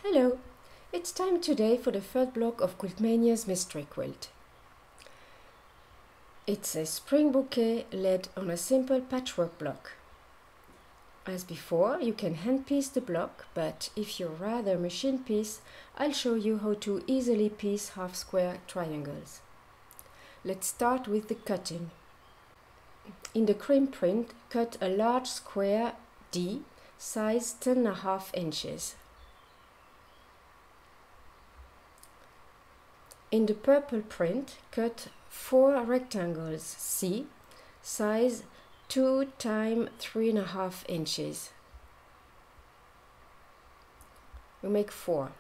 Hello! It's time today for the third block of Quiltmania's mystery quilt. It's a spring bouquet laid on a simple patchwork block. As before, you can hand piece the block, but if you're rather machine piece, I'll show you how to easily piece half square triangles. Let's start with the cutting. In the cream print, cut a large square D, size 10.5 inches. In the purple print, cut 4 rectangles C, size 2 × 3.5 inches. You make 4.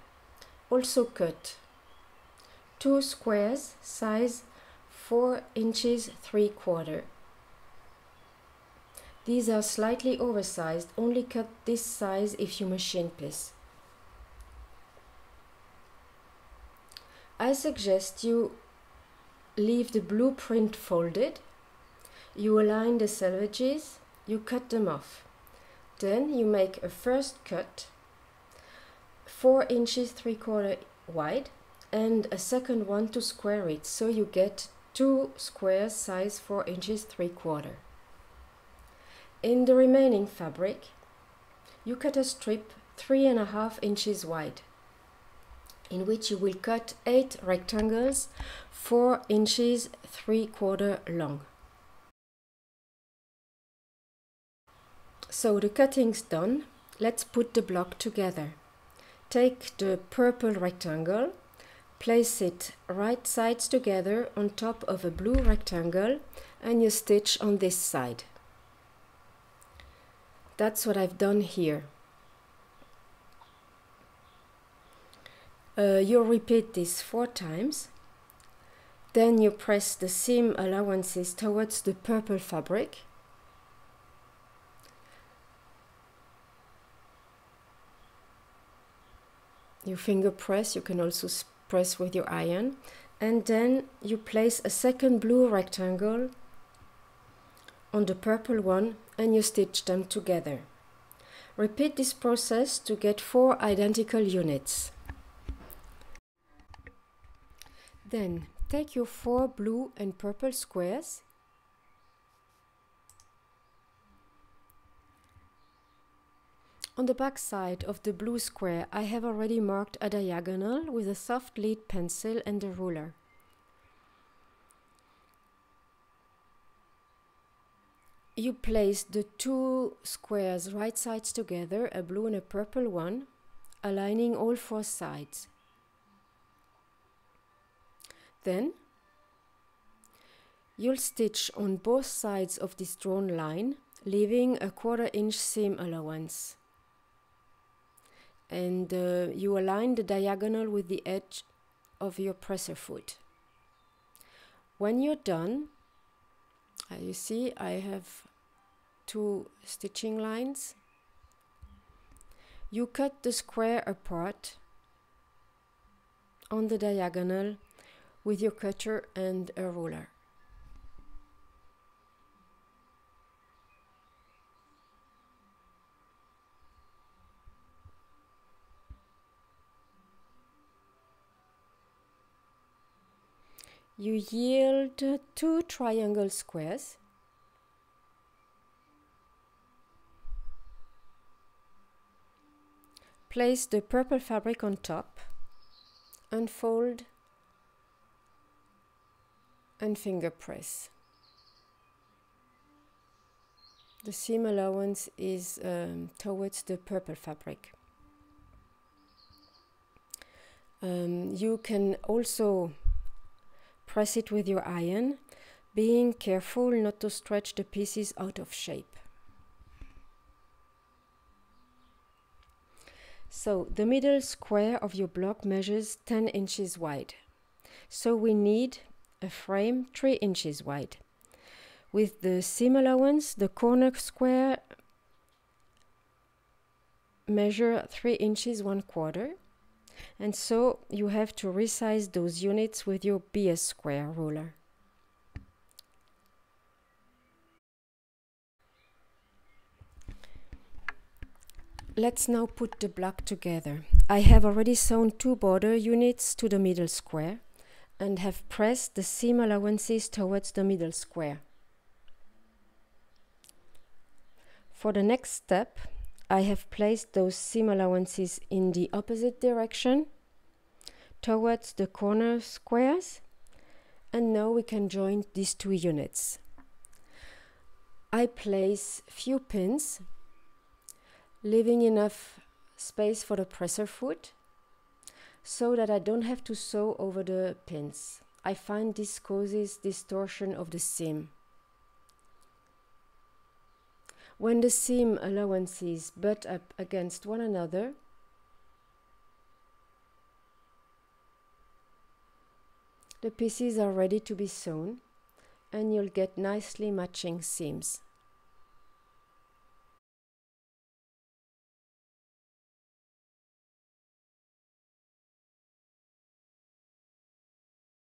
Also cut 2 squares, size 4 inches 3/4. These are slightly oversized, only cut this size if you machine piece. I suggest you leave the blueprint folded, you align the selvages, you cut them off. Then you make a first cut 4 inches 3/4 wide and a second one to square it, so you get 2 squares size 4 inches 3/4. In the remaining fabric, you cut a strip 3.5 inches wide, in which you will cut 8 rectangles 4 inches 3/4 long. So the cutting's done. Let's put the block together. Take the purple rectangle, place it right sides together on top of a blue rectangle, and you stitch on this side. That's what I've done here. You repeat this 4 times. Then you press the seam allowances towards the purple fabric. You finger press, you can also press with your iron. And then you place a second blue rectangle on the purple one and you stitch them together. Repeat this process to get 4 identical units. Then take your 4 blue and purple squares, on the back side of the blue square I have already marked a diagonal with a soft lead pencil and a ruler. You place the 2 squares right sides together, a blue and a purple one, aligning all 4 sides. Then you'll stitch on both sides of this drawn line, leaving a 1/4 inch seam allowance. And you align the diagonal with the edge of your presser foot. When you're done, you see I have 2 stitching lines. You cut the square apart on the diagonal with your cutter and a ruler. You yield 2 triangle squares. Place the purple fabric on top, unfold and finger press. The seam allowance is towards the purple fabric. You can also press it with your iron, being careful not to stretch the pieces out of shape. So the middle square of your block measures 10 inches wide. So we need a frame 3 inches wide. With the seam allowance, the corner square measure 3 inches 1/4, and so you have to resize those units with your BS square ruler. Let's now put the block together. I have already sewn 2 border units to the middle square and have pressed the seam allowances towards the middle square. For the next step, I have placed those seam allowances in the opposite direction towards the corner squares, and now we can join these 2 units. I place few pins, leaving enough space for the presser foot so that I don't have to sew over the pins. I find this causes distortion of the seam. When the seam allowances butt up against one another, the pieces are ready to be sewn, and you'll get nicely matching seams.